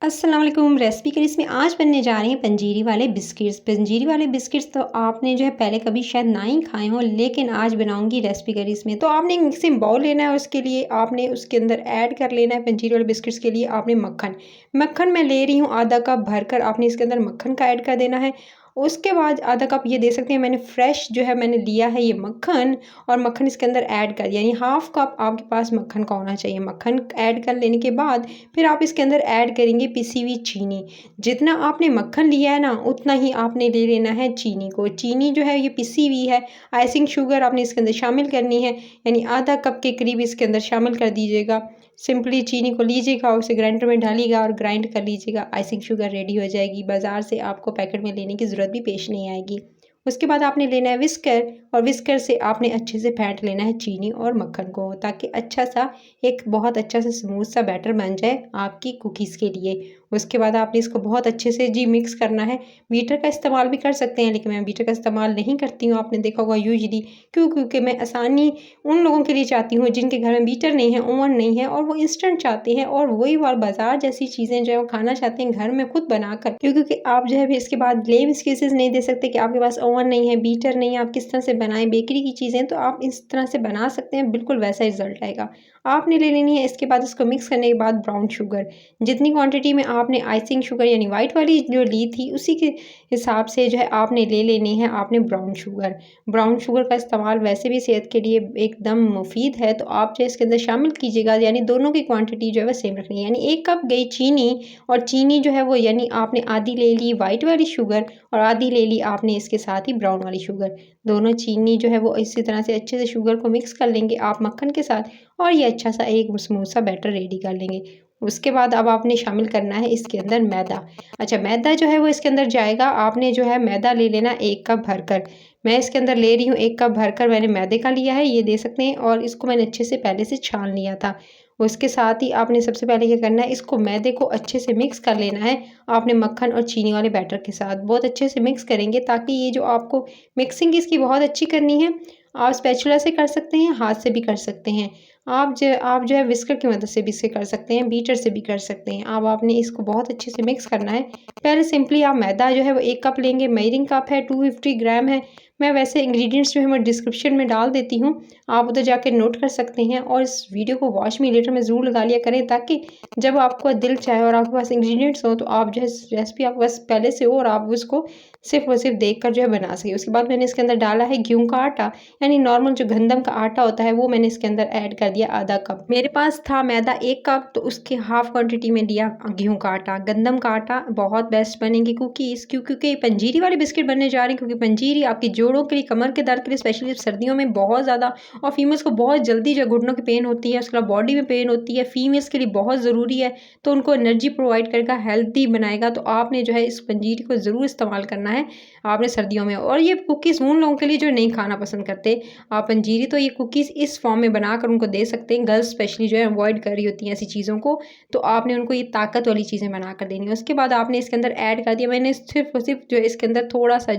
अस्सलाम वालेकुम। Recipe curries में आज बनने जा रहे हैं पंजीरी वाले बिस्किट्स। पंजीरी वाले बिस्किट्स तो आपने जो है पहले कभी शायद ना ही खाए हों, लेकिन आज बनाऊंगी रेसिपी करीज में। तो आपने एक मिक्सिंग बाउल लेना है और उसके लिए आपने उसके अंदर ऐड कर लेना है पंजीरी वाले बिस्किट्स के लिए आपने मक्खन मैं ले रही हूँ आधा कप भरकर। आपने इसके अंदर मक्खन का ऐड कर देना है। उसके बाद आधा कप ये दे सकते हैं मैंने फ्रेश जो है मैंने लिया है ये मक्खन, और मक्खन इसके अंदर ऐड कर दिया, यानी हाफ कप आपके पास मक्खन का होना चाहिए। मक्खन ऐड कर लेने के बाद फिर आप इसके अंदर ऐड करेंगे पिसी हुई चीनी। जितना आपने मक्खन लिया है ना उतना ही आपने ले लेना है चीनी को। चीनी जो है ये पिसी हुई है। आइसिंग शुगर आपने इसके अंदर शामिल करनी है, यानी आधा कप के करीब इसके अंदर शामिल कर दीजिएगा। सिंपली चीनी को लीजिएगा, उसे ग्राइंडर में डालिएगा और ग्राइंड कर लीजिएगा। आइसिंग शुगर रेडी हो जाएगी। बाज़ार से आपको पैकेट में लेने की ज़रूरत भी पेश नहीं आएगी। उसके बाद आपने लेना है विस्कर, और विस्कर से आपने अच्छे से फेंट लेना है चीनी और मक्खन को, ताकि अच्छा सा एक बहुत अच्छा सा स्मूथ सा बैटर बन जाए आपकी कुकीज़ के लिए। उसके बाद आपने इसको बहुत अच्छे से मिक्स करना है। बीटर का इस्तेमाल भी कर सकते हैं, लेकिन मैं बीटर का इस्तेमाल नहीं करती हूँ। आपने देखा होगा यूजली, क्योंकि मैं आसानी उन लोगों के लिए चाहती हूँ जिनके घर में बीटर नहीं है, ओवन नहीं है, और वो इंस्टेंट चाहते हैं और वही वाल बाजार जैसी चीज़ें जो है वो खाना चाहते हैं घर में खुद बनाकर। क्योंकि आप जो है भी इसके बाद ब्लेम एक्सक्यूजेस नहीं दे सकते कि आपके पास ओवन नहीं है, बीटर नहीं है, आप किस तरह से बनाएं बेकरी की चीज़ें। तो आप इस तरह से बना सकते हैं, बिल्कुल वैसा रिजल्ट आएगा। आपने ले लेनी है। इसके बाद इसको मिक्स करने के बाद ब्राउन शुगर, जितनी क्वांटिटी में आपने आइसिंग शुगर यानी वाइट वाली जो ली थी उसी के हिसाब से जो है आपने ले लेनी है आपने ब्राउन शुगर। ब्राउन शुगर का इस्तेमाल वैसे भी सेहत के लिए एकदम मुफीद है, तो आप जो इसके अंदर शामिल कीजिएगा। यानी दोनों की क्वांटिटी जो है वह सेम रखनी है। यानी 1 कप गई चीनी, और चीनी जो है वो यानी आपने आधी ले ली वाइट वाली शुगर और आधी ले ली आपने इसके साथ ही ब्राउन वाली शुगर। दोनों चीनी जो है वो इसी तरह से अच्छे से शुगर को मिक्स कर लेंगे आप मक्खन के साथ, और ये अच्छा सा एक स्मूथ सा बैटर रेडी कर लेंगे। उसके बाद अब आपने शामिल करना है इसके अंदर मैदा। अच्छा, मैदा जो है वो इसके अंदर जाएगा। आपने जो है मैदा ले लेना 1 कप भरकर। मैं इसके अंदर ले रही हूँ 1 कप भरकर मैंने मैदे का लिया है, ये दे सकते हैं। और इसको मैंने अच्छे से पहले से छान लिया था। उसके साथ ही आपने सबसे पहले क्या करना है, इसको मैदे को अच्छे से मिक्स कर लेना है। आपने मक्खन और चीनी वाले बैटर के साथ बहुत अच्छे से मिक्स करेंगे, ताकि ये जो आपको मिक्सिंग इसकी बहुत अच्छी करनी है। आप स्पैचुला से कर सकते हैं, हाथ से भी कर सकते हैं। आप जो है विस्कर की मदद से भी इसे कर सकते हैं, बीटर से भी कर सकते हैं। अब आपने इसको बहुत अच्छे से मिक्स करना है। पहले सिंपली आप मैदा जो है वो 1 कप लेंगे। मेजरिंग कप है 250 ग्राम है। मैं वैसे इंग्रेडिएंट्स जो है मैं डिस्क्रिप्शन में डाल देती हूँ, आप उधर जाके नोट कर सकते हैं। और इस वीडियो को वॉच मी लेटर में ज़रूर लगा लिया करें, ताकि जब आपको दिल चाहे और आपके पास इंग्रेडिएंट्स हो तो आप जो है रेसिपी आपके पास पहले से हो और आप उसको सिर्फ और सिर्फ देख कर जो है बना सकें। उसके बाद मैंने इसके अंदर डाला है गेहूँ का आटा, यानी नॉर्मल जो गंदम का आटा होता है वो मैंने इसके अंदर ऐड कर दिया आधा कप। मेरे पास था मैदा 1 कप, तो उसके हाफ क्वांटिटी में दिया गेहूं का आटा। गंदम का आटा बहुत बेस्ट बनेंगे कुकीज़, क्योंकि पंजीरी वाले बिस्किट बनने जा रहे हैं। क्योंकि पंजीरी आपकी जोड़ों के लिए, कमर के दर्द के लिए, स्पेशली सर्दियों में बहुत ज़्यादा, और फीमेल्स को बहुत जल्दी जो घुटनों की पेन होती है, उसके बाद बॉडी में पेन होती है, फीमेल्स के लिए बहुत ज़रूरी है। तो उनको एनर्जी प्रोवाइड करेगा, हेल्दी बनाएगा। तो आपने जो है इस पंजीरी को ज़रूर इस्तेमाल करना है आपने सर्दियों में। और ये कुकीज़ उन लोगों के लिए जो नहीं खाना पसंद करते, आप पंजीरी तो ये कुकीज़ इस फॉर्म में बनाकर उनको दे सकते हैं। गर्ल्स स्पेशली जो है अवॉइड कर रही होती हैं ऐसी चीज़ों को, तो आपने उनको ये ताकत वाली चीज़ें बनाकर देनी है। उसके बाद आपने इसके अंदर ऐड कर दिया, मैंने सिर्फ और सिर्फ जो है इसके अंदर थोड़ा सा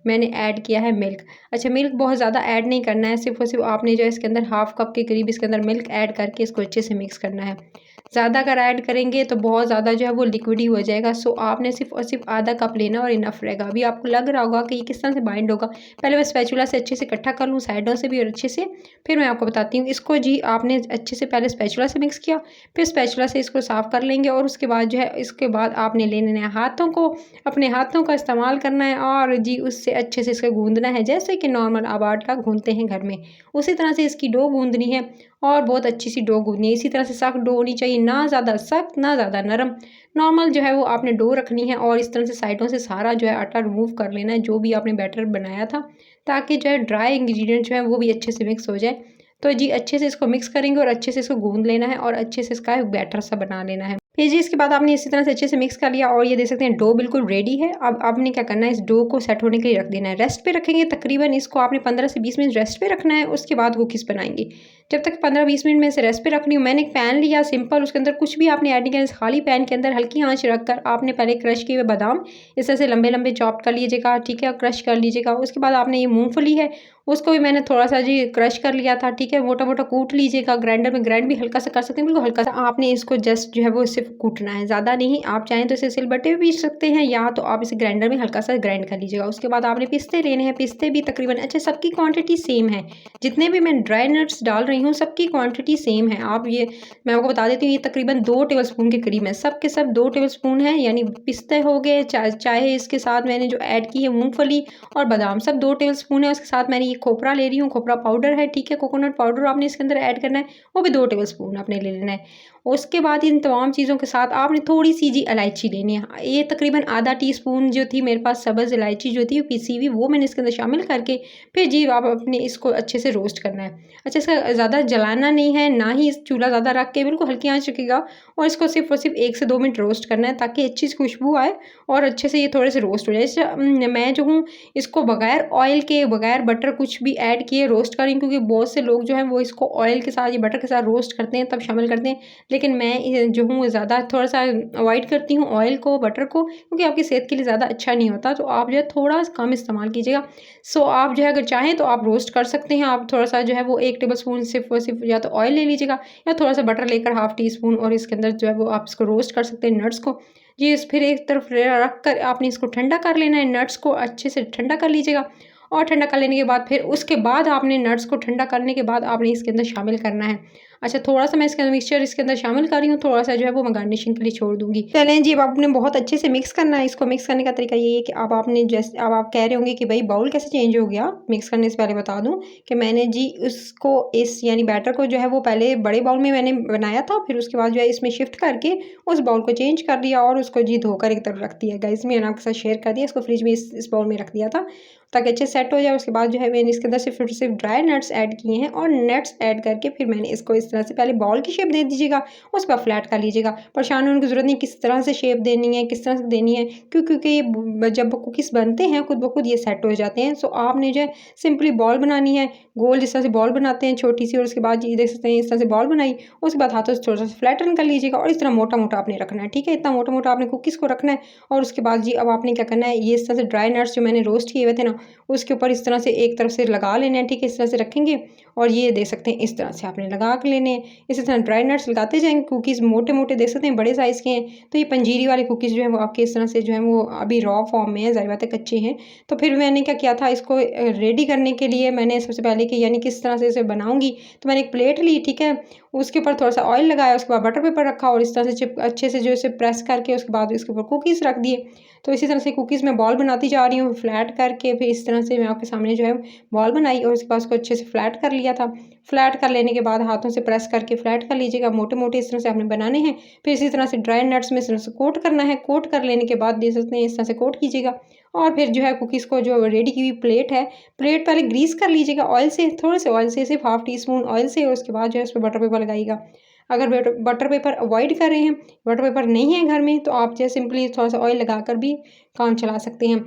मैंने ऐड किया है मिल्क। अच्छा, मिल्क बहुत ज़्यादा ऐड नहीं करना है, सिर्फ और सिर्फ आपने जो है इसके अंदर हाफ कप के करीब इसके अंदर मिल्क ऐड करके इसको अच्छे से मिक्स करना है। ज़्यादा अगर ऐड करेंगे तो बहुत ज़्यादा जो है वो लिक्विडी हो जाएगा। सो आपने सिर्फ और सिर्फ आधा कप लेना और इनफ रहेगा। अभी आपको लग रहा होगा कि ये किस तरह से बाइंड होगा। पहले मैं स्पैचुला से अच्छे से इकट्ठा कर लूँ साइडों से भी और अच्छे से, फिर मैं आपको बताती हूँ। इसको आपने अच्छे से पहले स्पैचुला से मिक्स किया, फिर स्पैचुला से इसको साफ़ कर लेंगे। और उसके बाद जो है इसके बाद आपने लेने हैं हाथों को, अपने हाथों का इस्तेमाल करना है और उससे अच्छे से इसको गूंदना है, जैसे कि नॉर्मल आप आटा गूंदते हैं घर में, उसी तरह से इसकी डो गूंदनी है। और बहुत अच्छी सी डो गूंदनी है। इसी तरह से सख्त डो होनी चाहिए, ना ज़्यादा सख्त ना ज़्यादा नरम, नॉर्मल जो है वो आपने डो रखनी है। और इस तरह से साइडों से सारा जो है आटा रिमूव कर लेना है जो भी आपने बैटर बनाया था, ताकि जो है ड्राई इंग्रेडिएंट जो है वो भी अच्छे से मिक्स हो जाए। तो अच्छे से इसको मिक्स करेंगे और अच्छे से इसको गूंद लेना है और अच्छे से इसका बैटर सा बना लेना है। फिर इसके बाद आपने इसी तरह से अच्छे से मिक्स कर लिया और ये देख सकते हैं डो बिल्कुल रेडी है। अब आपने क्या करना है, इस डो को सेट होने के लिए रख देना है। रेस्ट पे रखेंगे, तकरीबन इसको आपने 15 से 20 मिनट रेस्ट पे रखना है। उसके बाद कुकीज़ बनाएंगे। जब तक 15-20 मिनट में इसे रेस्ट पे रखनी हूँ। मैंने एक पैन लिया सिंपल, उसके अंदर कुछ भी आपने ऐड नहीं करना, खाली पैन के अंदर हल्की आंच रखकर आपने पहले क्रश किए हुए बादाम इस तरह से लंबे-लंबे चॉप कर लीजिएगा, ठीक है, क्रश कर लीजिएगा। उसके बाद आपने ये मूँगफली है, उसको भी मैंने थोड़ा-सा जी क्रश कर लिया था, ठीक है, मोटा-मोटा कूट लीजिएगा, ग्राइंडर में ग्राइंड भी हल्का-सा कर सकते हैं, बिल्कुल हल्का-सा आपने इसको जस्ट जो है वो सिर्फ़ कूटना है, ज़्यादा नहीं। आप चाहें तो इसे सिलबट्टे पे पीस सकते हैं या तो आप इसे ग्राइंडर में हल्का-सा ग्राइंड कर लीजिएगा। उसके बाद आपने पिस्ते लेने हैं, पिस्ते भी तकरीबन अच्छा सबकी क्वांटिटी सेम है, जितने भी मैं ड्राई नट्स डाल रही हूँ सबकी क्वांटिटी सेम है। आप ये मैं आपको बता देती हूँ, ये तकरीबन 2 टेबलस्पून के करीब है, सब के सब 2 टेबलस्पून है, यानी पिस्ते हो गए, चाहे इसके साथ मैंने जो ऐड की है मूँगफली और बादाम सब 2 टेबलस्पून है। उसके साथ मैंने ये खोपरा ले रही हूँ, खोपरा पाउडर है, ठीक है, कोकोनट पाउडर आपने इसके अंदर ऐड करना है, वो भी 2 टेबलस्पून आपने ले लेना है। उसके बाद इन तमाम चीज़ों के साथ आपने थोड़ी-सी जी इलायची लेनी है। ये तकरीबन आधा टीस्पून जो थी मेरे पास सब्ज़ इलायची जो थी पिसी हुई, वो मैंने इसके अंदर शामिल करके फिर जी आप अपने इसको अच्छे से रोस्ट करना है। अच्छा, इसका ज़्यादा जलाना नहीं है, ना ही इस चूल्हा ज़्यादा रख के, बिल्कुल हल्की आँच रखिएगा और इसको सिर्फ़ और सिर्फ़ 1 से 2 मिनट रोस्ट करना है ताकि अच्छी सी खुशबू आए और अच्छे से ये थोड़े से रोस्ट हो जाए। मैं जो हूँ इसको बगैर ऑयल के, बगैर बटर कुछ भी ऐड किए रोस्ट कर रही हूँ, क्योंकि बहुत से लोग जो हैं वो इसको ऑयल के साथ या बटर के साथ रोस्ट करते हैं, तब शामिल करते हैं। लेकिन मैं जो हूँ ज़्यादा थोड़ा-सा अवॉइड करती हूँ ऑयल को, बटर को, क्योंकि आपकी सेहत के लिए ज़्यादा अच्छा नहीं होता। तो आप जो है थोड़ा कम इस्तेमाल कीजिएगा। सो आप जो है अगर चाहें तो आप रोस्ट कर सकते हैं। आप थोड़ा-सा जो है वो 1 टेबलस्पून सिर्फ़ और सिर्फ़ या तो ऑयल ले लीजिएगा या थोड़ा-सा बटर लेकर हाफ़ टी स्पून और इसके अंदर जो है वो आप इसको रोस्ट कर सकते हैं नट्स को। जी, फिर एक तरफ रख कर आपने इसको ठंडा कर लेना है, नट्स को अच्छे से ठंडा कर लीजिएगा और ठंडा कर लेने के बाद फिर उसके बाद आपने नट्स को ठंडा करने के बाद आपने इसके अंदर शामिल करना है। अच्छा, थोड़ा-सा मैं इसके अंदर मिक्सचर इसके अंदर शामिल कर रही हूँ, थोड़ा-सा जो है वो मैं गार्निशिंग के लिए छोड़ दूँगी। चलें जी, अब आपने बहुत अच्छे से मिक्स करना है। इसको मिक्स करने का तरीका ये है कि अब आप कह रहे होंगे कि भई बाउल कैसे चेंज हो गया? मिक्स करने से पहले बता दूँ कि मैंने जी उसको इस यानी बैटर को जो है वो पहले बड़े बाउल में मैंने बनाया था, फिर उसके बाद जो है इसमें शिफ्ट करके उस बाउल को चेंज कर दिया और उसको जी धोकर एक तरफ रख दिया। गाइस, मैंने आपके साथ शेयर कर दिया, इसको फ्रिज में इस बाउल में रख दिया था ताकि अच्छे सेट हो जाए। उसके बाद जो है मैंने इसके अंदर सिर्फ़ ड्राई नट्स ऐड किए हैं और नट्स ऐड करके फिर मैंने इसको इस तरह से पहले बॉल की शेप दे दीजिएगा, उसके बाद फ्लैट कर लीजिएगा। परेशान होने की ज़रूरत नहीं किस तरह से शेप देनी है, किस तरह से देनी है, क्योंकि ये जब कुकीज़ बनते हैं खुद ब खुद ये सेट हो जाते हैं। सो आपने जो है सिंपली बॉल बनानी है, गोल जिस तरह से बॉल बनाते हैं छोटी-सी, और उसके बाद ये देख सकते हैं इस तरह से बॉल बनाई, उसके बाद हाथों से थोड़ा-सा फ्लैटन कर लीजिएगा और इस तरह मोटा-मोटा आपने रखना है, ठीक है? इतना मोटा-मोटा आपने कुकीज़ को रखना है और उसके बाद जी अब आपने क्या करना है, ये इस तरह से ड्राई नट्स जो मैंने रोस्ट किए हुए थे ना, उसके ऊपर इस तरह से एक तरफ से लगा लेने हैं, ठीक है? इस तरह से रखेंगे और ये देख सकते हैं इस तरह से आपने लगा के लेने हैं। इसी तरह ड्राई नट्स लगाते जाएँगे, कुकीज़ मोटे-मोटे देख सकते हैं बड़े साइज़ के हैं। तो ये पंजीरी वाले कुकीज़ जो हैं वो आपके इस तरह से जो हैं वो अभी रॉ फॉर्म में है, ज़ाहिर बात है कच्चे हैं। तो फिर मैंने क्या किया था, इसको रेडी करने के लिए मैंने सबसे पहले कि यानी किस तरह से इसे बनाऊँगी, तो मैंने एक प्लेट ली, ठीक है? उसके ऊपर थोड़ा-सा ऑयल लगाया, उसके बाद बटर पेपर रखा और इस तरह से चिप अच्छे से जो इसे प्रेस करके उसके बाद इसके ऊपर कुकीज़ रख दिए। तो इसी तरह से कुकीज़ मैं बॉल बनाती जा रही हूँ, फ्लैट करके फिर इस तरह से मैं आपके सामने जो है बॉल बनाई और उसके बाद उसको अच्छे से फ्लैट कर लिया था। फ्लैट कर लेने के बाद हाथों से प्रेस करके फ्लैट कर लीजिएगा, मोटे-मोटे इस तरह से आपने बनाने हैं। फिर इसी तरह से ड्राई नट्स में इस तरह से कोट करना है, कोट कर लेने के बाद देख सकते हैं इस तरह से कोट कीजिएगा और फिर जो है कुकीज़ को जो रेडी की हुई प्लेट है, प्लेट पहले ग्रीस कर लीजिएगा ऑयल से, थोड़े से ऑयल से, सिर्फ़ हाफ़ टी स्पून ऑयल से, और उसके बाद जो है उसपे बटर पेपर लगाइएगा। अगर बटर पेपर अवॉइड कर रहे हैं, बटर पेपर नहीं है घर में, तो आप जो है सिंपली थोड़ा-सा ऑयल लगाकर भी काम चला सकते हैं।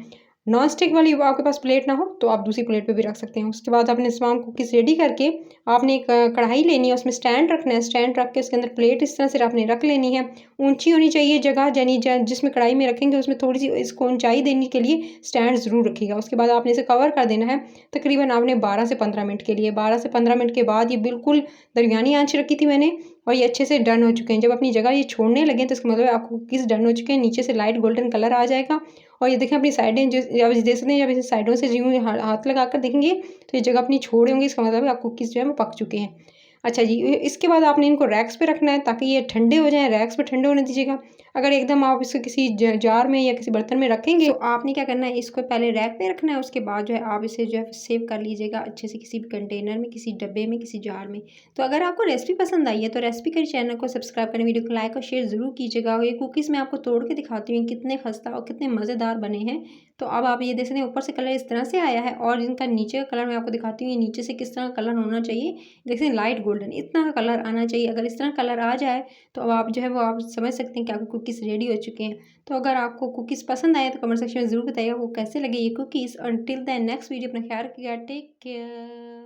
नॉन स्टिक वाली आपके पास प्लेट ना हो तो आप दूसरी प्लेट पे भी रख सकते हैं। उसके बाद आपने तमाम कुकीज़ रेडी करके आपने एक कढ़ाई लेनी है, उसमें स्टैंड रखना है, स्टैंड रख के उसके अंदर प्लेट इस तरह से आपने रख लेनी है। ऊँची होनी चाहिए जगह, यानी जिसमें कढ़ाई में रखेंगे उसमें थोड़ी-सी इसको ऊँचाई देने के लिए स्टैंड ज़रूर रखिएगा। उसके बाद आपने इसे कवर कर देना है, तकरीबन आपने 12 से 15 मिनट के लिए। 12 से 15 मिनट के बाद ये बिल्कुल दरमियानी आँच रखी थी मैंने और ये अच्छे से डन हो चुके हैं। जब अपनी जगह ये छोड़ने लगें तो इसका मतलब है आपके कुकीज़ डन हो चुके हैं, नीचे से लाइट गोल्डन कलर आ जाएगा और ये देखें अपनी साइडें जो अब देख सकते हैं, जब इसे साइडों से यूँ हाथ लगाकर देखेंगे तो ये जगह अपनी छोड़े होंगे, इसका मतलब है आपके कुकीज़ जो है वो पक चुके हैं। अच्छा जी, इसके बाद आपने इनको रैक्स पे रखना है ताकि ये ठंडे हो जाएँ, रैक्स पे ठंडे होने दीजिएगा। अगर एकदम आप इसे किसी जार में या किसी बर्तन में रखेंगे तो आपने क्या करना है, इसको पहले रैक पे रखना है, उसके बाद जो है आप इसे जो है सेव कर लीजिएगा अच्छे से किसी भी कंटेनर में, किसी डब्बे में, किसी जार में। तो अगर आपको रेसिपी पसंद आई है तो रेसिपी करी चैनल को सब्सक्राइब करें, वीडियो को लाइक और शेयर ज़रूर कीजिएगा। और ये कुकीज़ मैं आपको तोड़ के दिखाती हूँ कितने खस्ता और कितने मज़ेदार बने हैं। तो अब आप ये देख सकते हैं ऊपर से कलर इस तरह से आया है और इनका नीचे का कलर मैं आपको दिखाती हूँ, ये नीचे से किस तरह का कलर होना चाहिए। देख सकते हैं लाइट गोल्डन इतना का कलर आना चाहिए। अगर इस तरह कलर आ जाए तो अब आप जो है वो आप समझ सकते हैं कि आपकी कुकीज़ रेडी हो चुके हैं। तो अगर आपको कुकीज़ पसंद आए तो कमेंट सेक्शन में ज़रूर बताइएगा वो कैसे लगे ये cookies. Until the next video, अपना ख्याल रखिएगा, टेक केयर।